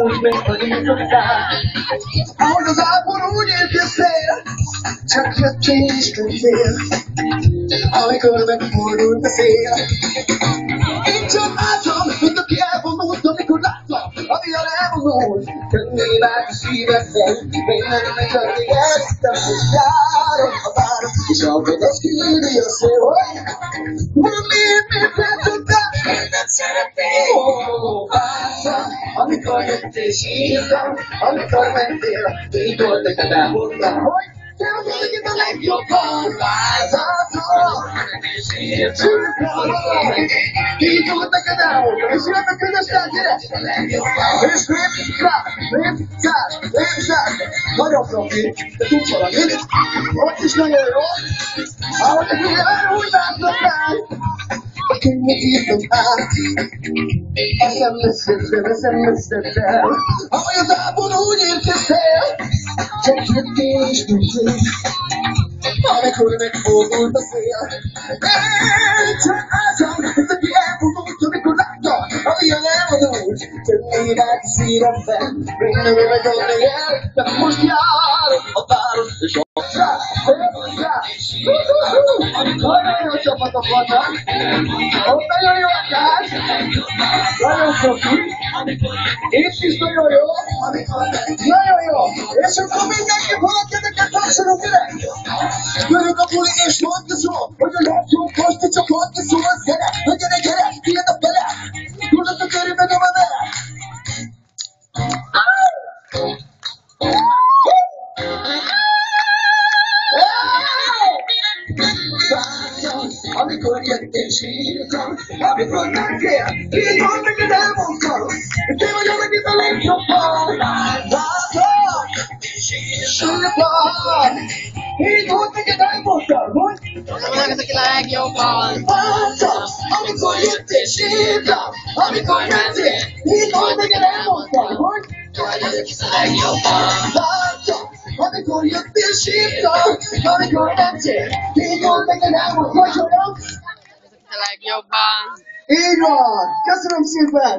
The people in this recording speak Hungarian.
Úgy megfordítottál, ahogy az ápon úgy érkeztél, csak jöttél és jöttél, amikor megfordult a szél. Én csak álltam, mint aki elvonult, amikor láttam, ami a elvonult. Könnyé vált a szívemben, én nem könnyé elhittem, hogy járom a várat, és ahogy az küldi a szél, hogy miért feltudtál, nem szeretnél. Vártam, amikor jöttél, sírtam, amikor mentél, így volt neked elmondtam, hogy te vagy a legjobban. Vártam, sírtam, így volt neked elmondtam, és jött a közösség, gyere! És lépszál, nagyon profi, de tudsz valamit, ott is nagyon jó, ahogy a figyelmen úgy látnak rá. A könnyek írtam át, eszemlesztettel, ahogy az ápon úgy érkeztél, csak jöttél és jöttél, amikor megfordult a szél. Én csak álltam, mint aki elfordult, amikor láttam, amilyen elvonult. Könnyé vált a szívemben, én nem gondolni el, de most járok a város, és nagyon jó csapatok vannak, ott nagyon jó a kárs, nagyon profi, itt is nagyon jó, nagyon jó, és akkor mindenki valakedeket tapsolunk ide. Jönök a buli és mondja szó, hogy a legjobb most csak mondja szó a zene, hogy gyere, tiéd a fele, tudod a körülben a vele. Amikor jöttél, sírtam, amikor mentél, így volt neked elmondtam, hogy te vagy az, akit a legjobban. Vártam, sírtam, így volt neked elmondtam, hogy te vagy az, akit a legjobban. Vártam, amikor jöttél, sírtam, amikor mentél, így volt neked elmondtam, hogy te vagy az, akit a legjobban. Vártam, amikor jöttél, sírtam, amikor mentél, így volt neked elmondtam, hogy olyan. A legjobban. Így van! Köszönöm szépen!